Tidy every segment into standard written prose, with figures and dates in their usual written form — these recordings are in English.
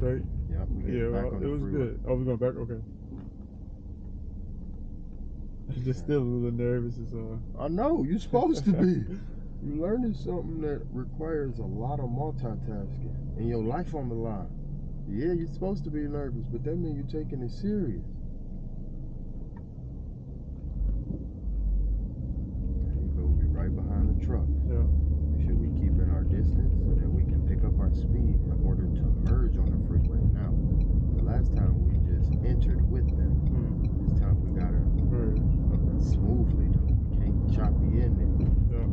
straight? Yep, we get back on the it was freeway. good. Oh, we're going back? Okay. Just still a little nervous. I know, you're supposed to be. You're learning something that requires a lot of multitasking and your life on the line. Yeah, you're supposed to be nervous, but that means you're taking it serious. There you go, we're right behind the truck. Yeah. Make sure we keep in our distance so that we can pick up our speed in order to merge on the freeway. Now, the last time we just entered with them. This time we gotta merge smoothly though. We can't choppy in there. Yeah.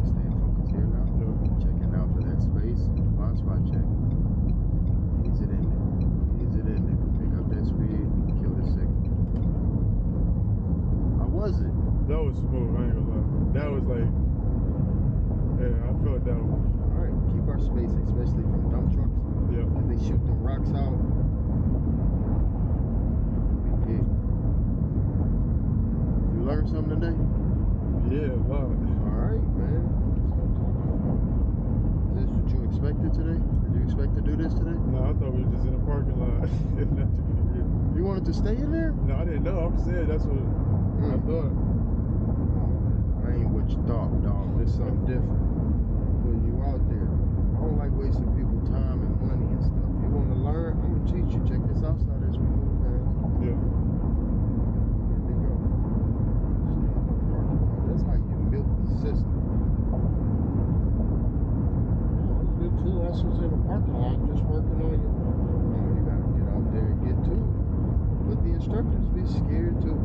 Staying focused here now. Yeah. Checking out for that space. Blind spot check. Ease it in there. Ease it in there. Pick up that speed. Kill the signal. How was it? That was smooth. I ain't gonna lie. That was like, yeah, I felt that one. All right. Keep our space, especially from dump trucks. Yeah. Because they shoot the rocks out. Big hit. You learned something today? Yeah, a lot. All right, man. That's what I'm talking about. Is this what you expected today? Did you expect to do this today? No, I thought we were just in the parking lot. You wanted to stay in there? No, I didn't know. I'm saying that's what I thought. I ain't what you thought, dog. This something different. Putting you out there. I don't like wasting people's time and money and stuff. You want to learn? I'm gonna teach you. Check this outside as we move past. Yeah. Here we go. Stay in the parking lot. That's how you milk the system. Yeah, let's do 2 lessons in the parking lot. Just working on you. No, you gotta get out there and get to it. But the instructors be scared too.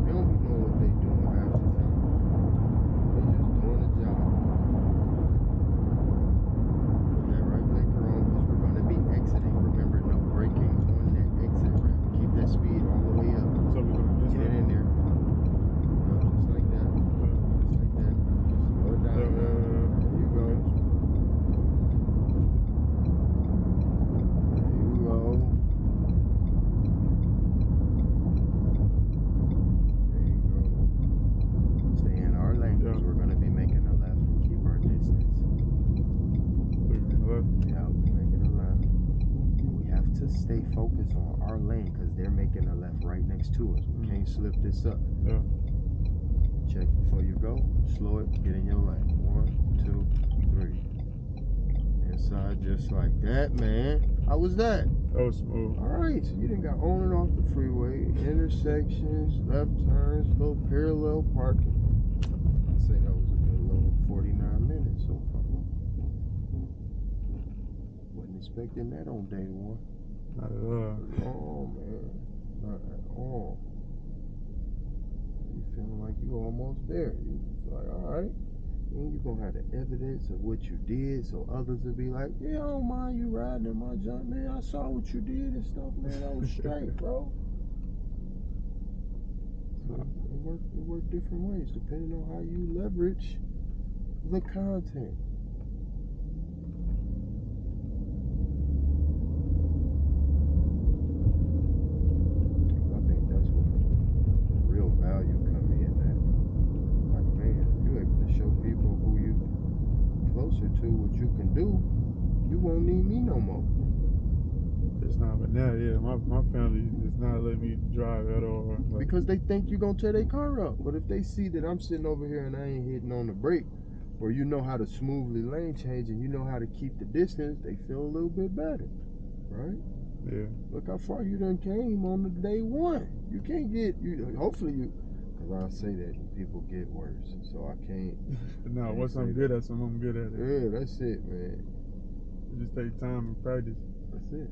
They don't be knowing what they doing half the time. They just doing a job. Put that right blinker on because we're going to be exiting. Remember, no braking on that exit ramp. Keep that speed all the way up. So we're going to Get it in there. Just like that. Just like that. Slow it down now. There you go. There you go. Because we're going to be making a left. Keep our distance. Yeah, we're making a left. We have to stay focused on our lane because they're making a left right next to us. We can't slip this up. Yeah. Check before you go. Slow it. Get in your lane. 1, 2, 3. Inside just like that, man. How was that? That was smooth. All right, so you done got on and off the freeway, intersections, left turns, little parallel parking. I'd say that was a good little 49 minutes so far. Wasn't expecting that on day one. Not at all. Oh, man. Not at all. You feeling like you almost there. You like, all right. And you're going to have the evidence of what you did so others will be like, yeah, I don't mind you riding in my junk, man. I saw what you did and stuff, man. That was straight, bro. So it work different ways depending on how you leverage the content. I think that's where the real value come in. That, like, man, if you're able to show people who you closer to what you can do, you won't need me no more. It's not, but now, yeah, my family is not letting me drive at all. Like, because they think you're going to tear their car up. But if they see that I'm sitting over here and I ain't hitting on the brake, or you know how to smoothly lane change and you know how to keep the distance, they feel a little bit better, right? Yeah. Look how far you done came on the day one. You can't get, hopefully you, because I say that and people get worse, so I can't. No, once I'm good at something, I'm good at it. Yeah, that's it, man. It just takes time and practice. That's it.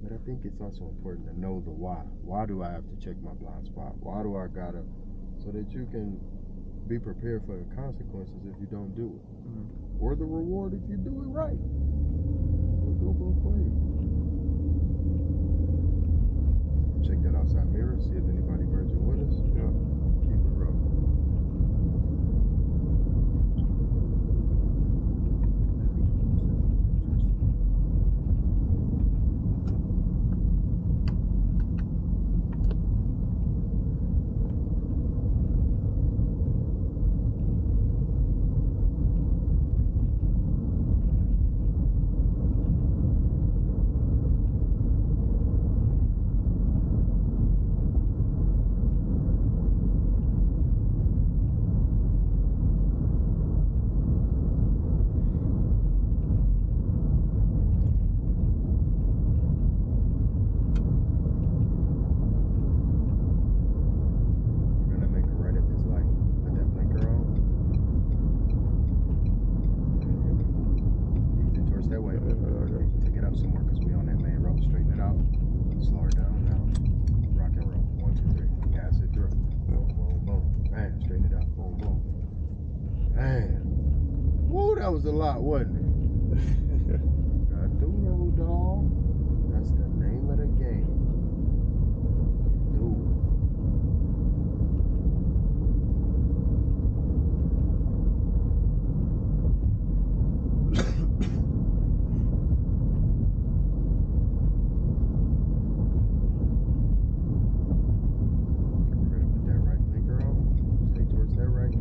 But I think it's also important to know the why. Why do I have to check my blind spot? Why do I gotta, so that you can be prepared for the consequences if you don't do it, or the reward if you do it right. It'll go both ways. Check that outside mirror, see if anybody merging with us. Yeah. Keep it rolling. was a lot, wasn't it? Got the road dog. That's the name of the game. Dude. We're gonna put that right blinker on. Stay towards that right.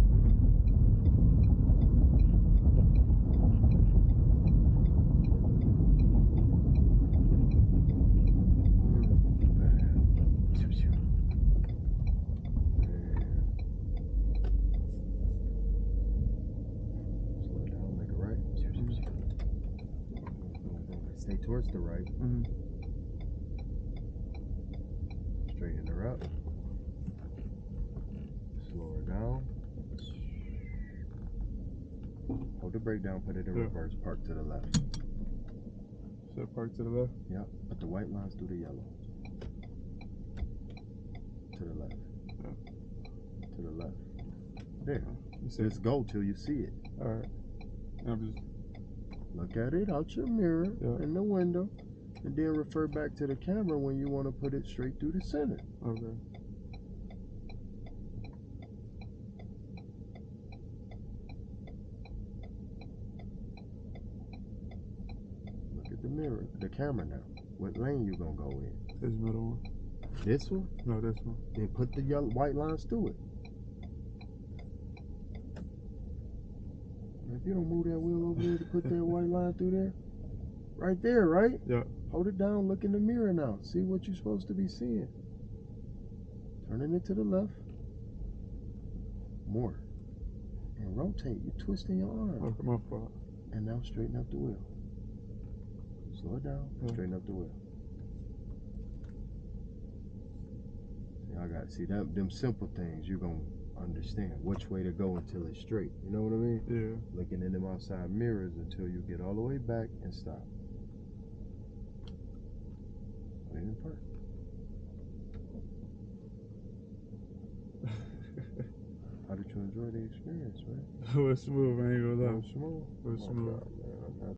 Stay towards the right. Straighten her up. Slow her down. Hold the brake down, put it in reverse, park to the left. So park to the left? Yep. Put the white lines through the yellow. To the left. To the left. There. Just go till you see it. Alright. I'm just look at it out your mirror in the window, and then refer back to the camera when you want to put it straight through the center. Okay. Look at the mirror, the camera now. What lane you gonna go in? This middle one. This one? No, this one. Then put the yellow white lines through it. If you don't move that wheel over there to put that white line through there, right there, right? Yeah. Hold it down, look in the mirror now. See what you're supposed to be seeing. Turning it to the left. More. And rotate. You're twisting your arm. Okay, my fault. And now straighten up the wheel. Slow it down. Straighten up the wheel. See, I got see that them simple things you're gonna understand which way to go until it's straight. You know what I mean? Yeah. Looking in them outside mirrors until you get all the way back and stop. Put it in park. How did you enjoy the experience, man? It was smooth, I ain't gonna lie. It was smooth. It was smooth. God, man.